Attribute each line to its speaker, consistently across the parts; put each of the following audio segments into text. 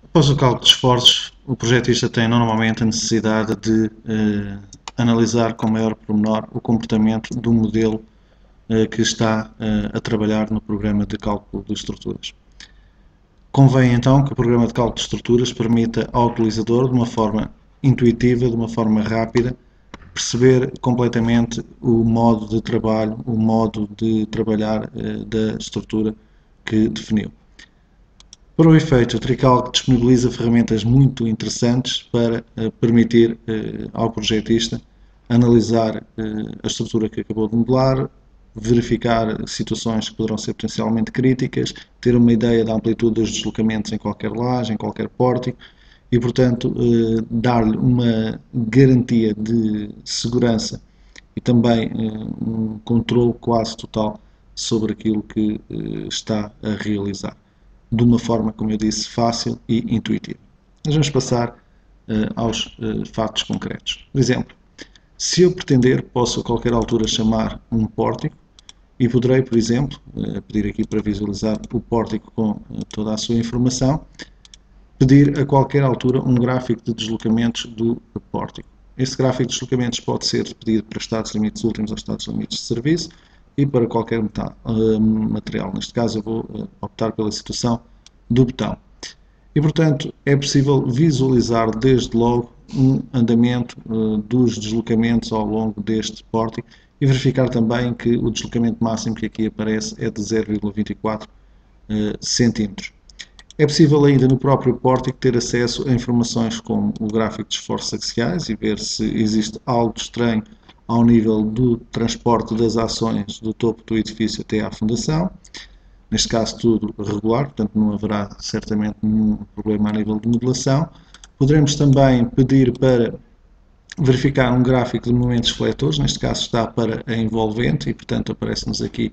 Speaker 1: Após o cálculo de esforços, o projetista tem normalmente a necessidade de analisar com maior pormenor o comportamento do modelo que está a trabalhar no programa de cálculo de estruturas. Convém então que o programa de cálculo de estruturas permita ao utilizador, de uma forma intuitiva, de uma forma rápida, perceber completamente o modo de trabalho, o modo de trabalhar da estrutura que definiu. Para o efeito, o Tricalc disponibiliza ferramentas muito interessantes para permitir ao projetista analisar a estrutura que acabou de modelar, verificar situações que poderão ser potencialmente críticas, ter uma ideia da amplitude dos deslocamentos em qualquer laje, em qualquer pórtico e, portanto, dar-lhe uma garantia de segurança e também um controle quase total sobre aquilo que está a realizar, de uma forma, como eu disse, fácil e intuitiva. Mas vamos passar aos fatos concretos. Por exemplo, se eu pretender, posso a qualquer altura chamar um pórtico e poderei, por exemplo, pedir aqui para visualizar o pórtico com toda a sua informação, pedir a qualquer altura um gráfico de deslocamentos do pórtico. Este gráfico de deslocamentos pode ser pedido para estados limites últimos ou estados limites de serviço e para qualquer material. Neste caso eu vou optar pela situação do botão. E, portanto, é possível visualizar desde logo um andamento dos deslocamentos ao longo deste pórtico e verificar também que o deslocamento máximo que aqui aparece é de 0,24 centímetros. É possível ainda no próprio pórtico ter acesso a informações como o gráfico de esforços axiais e ver se existe algo estranho ao nível do transporte das ações do topo do edifício até à fundação. Neste caso tudo regular, portanto não haverá certamente nenhum problema a nível de modelação. Poderemos também pedir para verificar um gráfico de momentos fletores, neste caso está para a envolvente e portanto aparece-nos aqui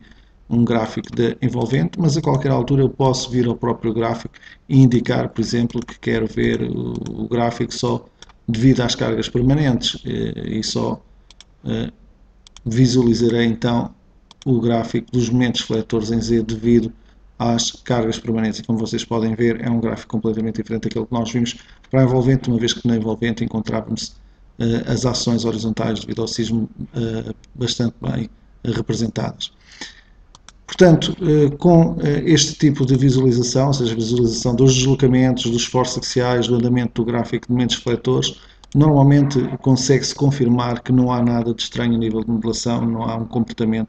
Speaker 1: um gráfico da envolvente, mas a qualquer altura eu posso vir ao próprio gráfico e indicar, por exemplo, que quero ver o gráfico só devido às cargas permanentes e só visualizarei então o gráfico dos momentos fletores em Z devido às cargas permanentes. E como vocês podem ver, é um gráfico completamente diferente daquele que nós vimos para a envolvente, uma vez que na envolvente encontrávamos as ações horizontais devido ao sismo bastante bem representadas. Portanto, com este tipo de visualização, ou seja, visualização dos deslocamentos, dos esforços axiais, do andamento do gráfico de momentos fletores, normalmente consegue-se confirmar que não há nada de estranho a nível de modelação, não há um comportamento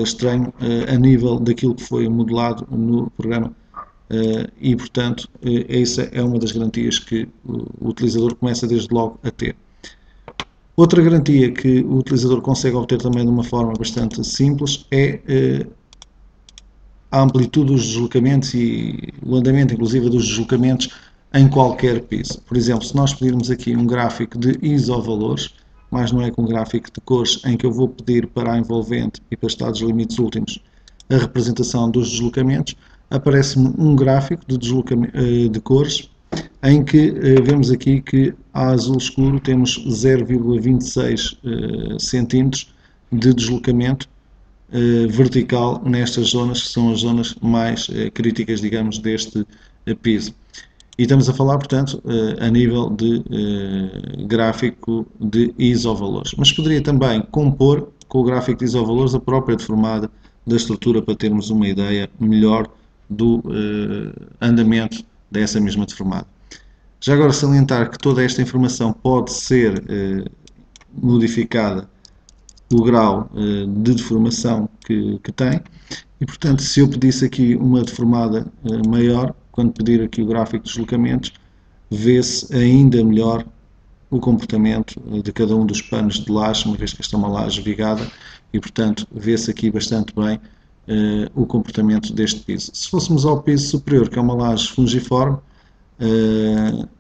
Speaker 1: estranho a nível daquilo que foi modelado no programa e, portanto, essa é uma das garantias que o utilizador começa desde logo a ter. Outra garantia que o utilizador consegue obter também de uma forma bastante simples é a amplitude dos deslocamentos e o andamento, inclusive, dos deslocamentos em qualquer piso. Por exemplo, se nós pedirmos aqui um gráfico de isovalores, mas não é com um gráfico de cores, em que eu vou pedir para a envolvente e para estados limites últimos a representação dos deslocamentos, aparece-me um gráfico de cores, em que vemos aqui que a azul escuro temos 0,26 centímetros de deslocamento vertical nestas zonas, que são as zonas mais críticas, digamos, deste piso. E estamos a falar, portanto, a nível de gráfico de isovalores. Mas poderia também compor com o gráfico de isovalores a própria deformada da estrutura para termos uma ideia melhor do andamento dessa mesma deformada. Já agora salientar que toda esta informação pode ser modificada o grau de deformação que tem e, portanto, se eu pedisse aqui uma deformada maior, quando pedir aqui o gráfico de deslocamentos, vê-se ainda melhor o comportamento de cada um dos panos de laje, uma vez que esta é uma laje vigada e, portanto, vê-se aqui bastante bem o comportamento deste piso. Se fôssemos ao piso superior, que é uma laje fungiforme,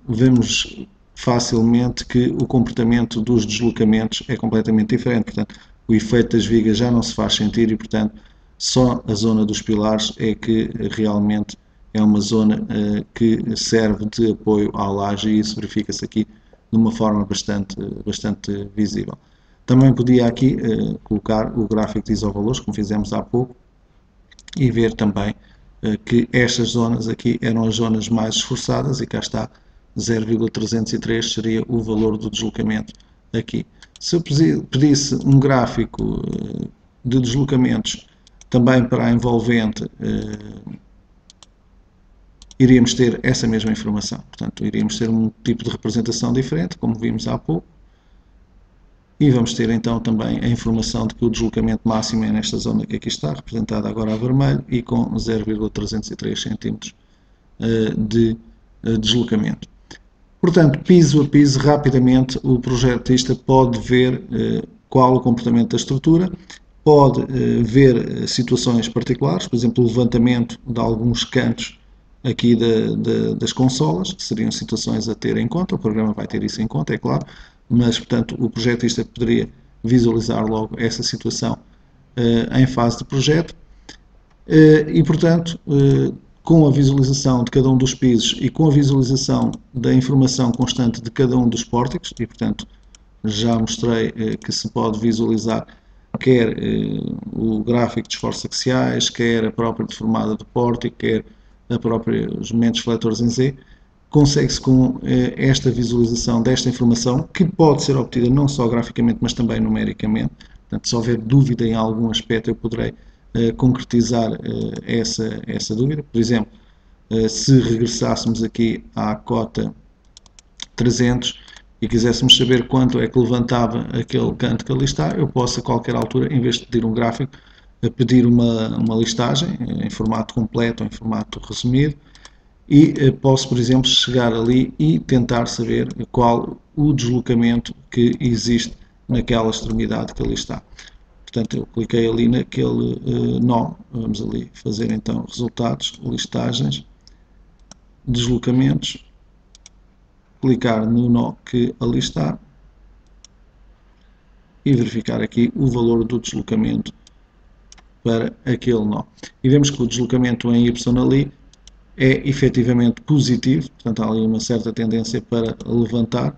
Speaker 1: vemos facilmente que o comportamento dos deslocamentos é completamente diferente, portanto o efeito das vigas já não se faz sentir e, portanto, só a zona dos pilares é que realmente é uma zona que serve de apoio à laje e isso verifica-se aqui de uma forma bastante visível. Também podia aqui colocar o gráfico de isovalores, como fizemos há pouco, e ver também que estas zonas aqui eram as zonas mais esforçadas e cá está 0,303 seria o valor do deslocamento aqui. Se eu pedisse um gráfico de deslocamentos também para a envolvente, iríamos ter essa mesma informação. Portanto, iríamos ter um tipo de representação diferente, como vimos há pouco, e vamos ter então também a informação de que o deslocamento máximo é nesta zona que aqui está, representada agora a vermelho, e com 0,303 cm de deslocamento. Portanto, piso a piso, rapidamente, o projetista pode ver qual o comportamento da estrutura, pode ver situações particulares, por exemplo, o levantamento de alguns cantos aqui das consolas, que seriam situações a ter em conta, o programa vai ter isso em conta, é claro, mas, portanto, o projetista poderia visualizar logo essa situação em fase de projeto e, portanto, com a visualização de cada um dos pisos e com a visualização da informação constante de cada um dos pórticos, e, portanto, já mostrei que se pode visualizar quer o gráfico de esforços axiais, quer a própria deformada do pórtico, quer os momentos fletores em Z, consegue-se com esta visualização desta informação, que pode ser obtida não só graficamente, mas também numericamente. Portanto, se houver dúvida em algum aspecto, eu poderei concretizar essa dúvida. Por exemplo, se regressássemos aqui à cota 300 e quiséssemos saber quanto é que levantava aquele canto que ali está, eu posso a qualquer altura, em vez de pedir um gráfico, pedir uma listagem em formato completo ou em formato resumido, e posso, por exemplo, chegar ali e tentar saber qual o deslocamento que existe naquela extremidade que ali está. Portanto, eu cliquei ali naquele nó, vamos ali fazer então resultados, listagens, deslocamentos, clicar no nó que ali está e verificar aqui o valor do deslocamento para aquele nó. E vemos que o deslocamento em Y ali é efetivamente positivo, portanto há ali uma certa tendência para levantar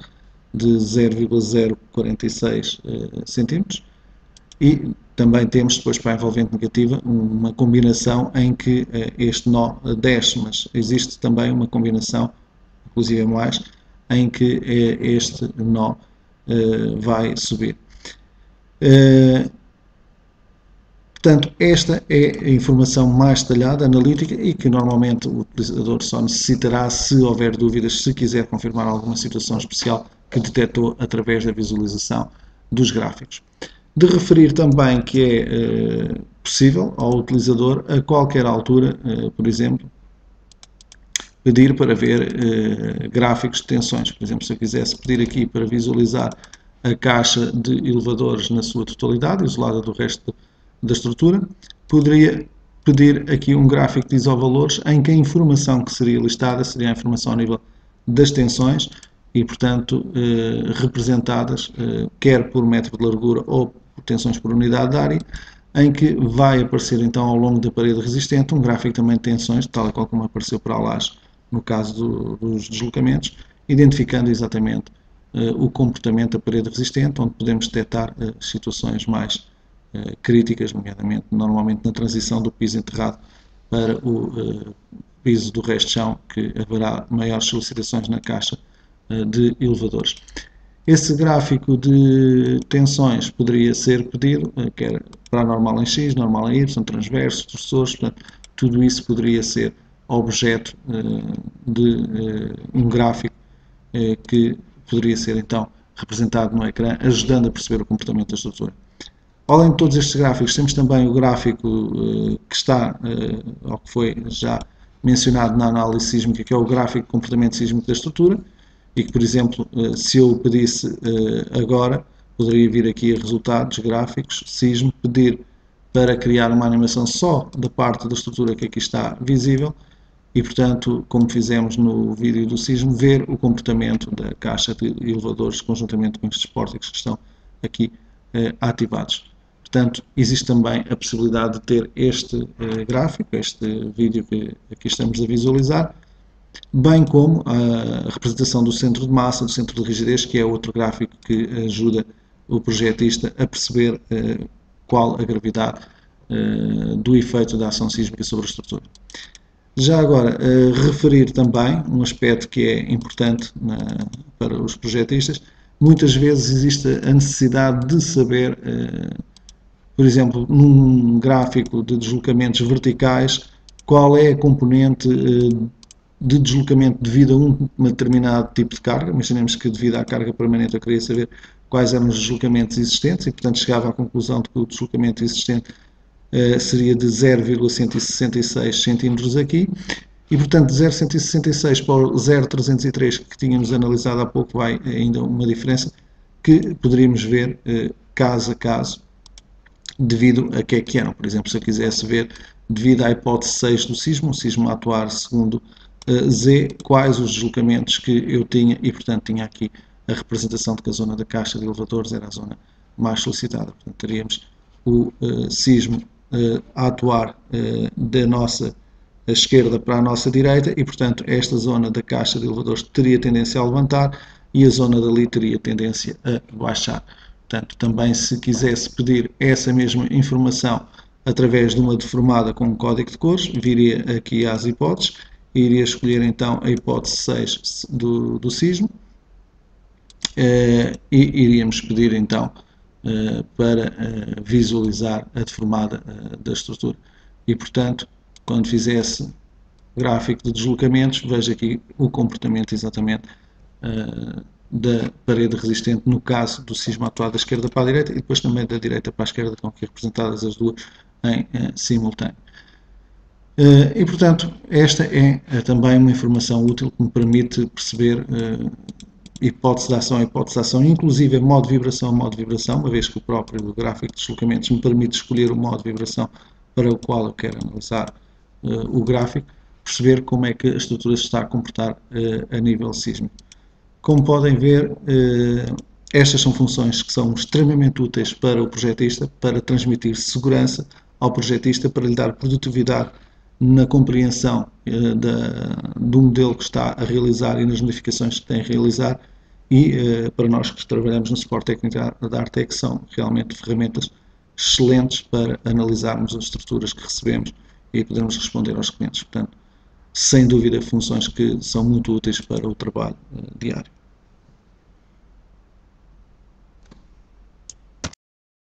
Speaker 1: de 0,046 cm e também temos depois para a envolvente negativa uma combinação em que este nó desce, mas existe também uma combinação, inclusive mais, em que este nó vai subir. Portanto, esta é a informação mais detalhada, analítica e que normalmente o utilizador só necessitará se houver dúvidas, se quiser confirmar alguma situação especial que detectou através da visualização dos gráficos. De referir também que é possível ao utilizador a qualquer altura, por exemplo, pedir para ver gráficos de tensões. Por exemplo, se eu quisesse pedir aqui para visualizar a caixa de elevadores na sua totalidade, isolada do resto da estrutura, poderia pedir aqui um gráfico de isovalores em que a informação que seria listada seria a informação a nível das tensões e, portanto, representadas quer por metro de largura ou por tensões por unidade de área, em que vai aparecer então ao longo da parede resistente um gráfico também de tensões, tal e qual como apareceu para a laje no caso dos deslocamentos, identificando exatamente o comportamento da parede resistente, onde podemos detectar situações mais críticas, nomeadamente normalmente na transição do piso enterrado para o piso do resto de chão, que haverá maiores solicitações na caixa de elevadores. Esse gráfico de tensões poderia ser pedido, quer para normal em X, normal em Y, transversos, torçores, portanto, tudo isso poderia ser objeto de um gráfico que poderia ser então representado no ecrã, ajudando a perceber o comportamento da estrutura. Além de todos estes gráficos, temos também o gráfico que está, ou que foi já mencionado na análise sísmica, que é o gráfico de comportamento sísmico da estrutura, e que, por exemplo, se eu pedisse agora, poderia vir aqui a resultados gráficos, sismo, pedir para criar uma animação só da parte da estrutura que aqui está visível, e, portanto, como fizemos no vídeo do sismo, ver o comportamento da caixa de elevadores conjuntamente com estes pórticos que estão aqui ativados. Portanto, existe também a possibilidade de ter este gráfico, este vídeo que aqui estamos a visualizar, bem como a representação do centro de massa, do centro de rigidez, que é outro gráfico que ajuda o projetista a perceber qual a gravidade do efeito da ação sísmica sobre a estrutura. Já agora, referir também um aspecto que é importante para os projetistas. Muitas vezes existe a necessidade de saber, por exemplo, num gráfico de deslocamentos verticais, qual é a componente de deslocamento devido a um determinado tipo de carga. Imaginemos que devido à carga permanente eu queria saber quais eram os deslocamentos existentes e, portanto, chegava à conclusão de que o deslocamento existente seria de 0,166 cm aqui, e portanto de 0,166 para o 0,303 que tínhamos analisado há pouco vai ainda uma diferença que poderíamos ver caso a caso, devido a que eram. Por exemplo, se eu quisesse ver, devido à hipótese 6 do sismo, o sismo a atuar segundo Z, quais os deslocamentos que eu tinha, e portanto tinha aqui a representação de que a zona da caixa de elevadores era a zona mais solicitada. Portanto, teríamos o sismo a atuar da nossa esquerda para a nossa direita e, portanto, esta zona da caixa de elevadores teria tendência a levantar e a zona dali teria tendência a baixar. Portanto, também se quisesse pedir essa mesma informação através de uma deformada com um código de cores, viria aqui às hipóteses e iria escolher então a hipótese 6 do sismo e iríamos pedir então para visualizar a deformada da estrutura. E, portanto, quando fizesse gráfico de deslocamentos, veja aqui o comportamento exatamente da parede resistente no caso do sismo atuado da esquerda para a direita e depois também da direita para a esquerda, estão aqui representadas as duas em simultâneo. E, portanto, esta é também uma informação útil que me permite perceber hipótese de ação, inclusive modo de vibração, uma vez que o próprio gráfico de deslocamentos me permite escolher o modo de vibração para o qual eu quero analisar o gráfico, perceber como é que a estrutura se está a comportar a nível sísmico. Como podem ver, estas são funções que são extremamente úteis para o projetista, para transmitir segurança ao projetista, para lhe dar produtividade na compreensão do modelo que está a realizar e nas modificações que tem a realizar, e para nós que trabalhamos no suporte técnico da Artec são realmente ferramentas excelentes para analisarmos as estruturas que recebemos e podermos responder aos clientes. Portanto, sem dúvida, funções que são muito úteis para o trabalho diário.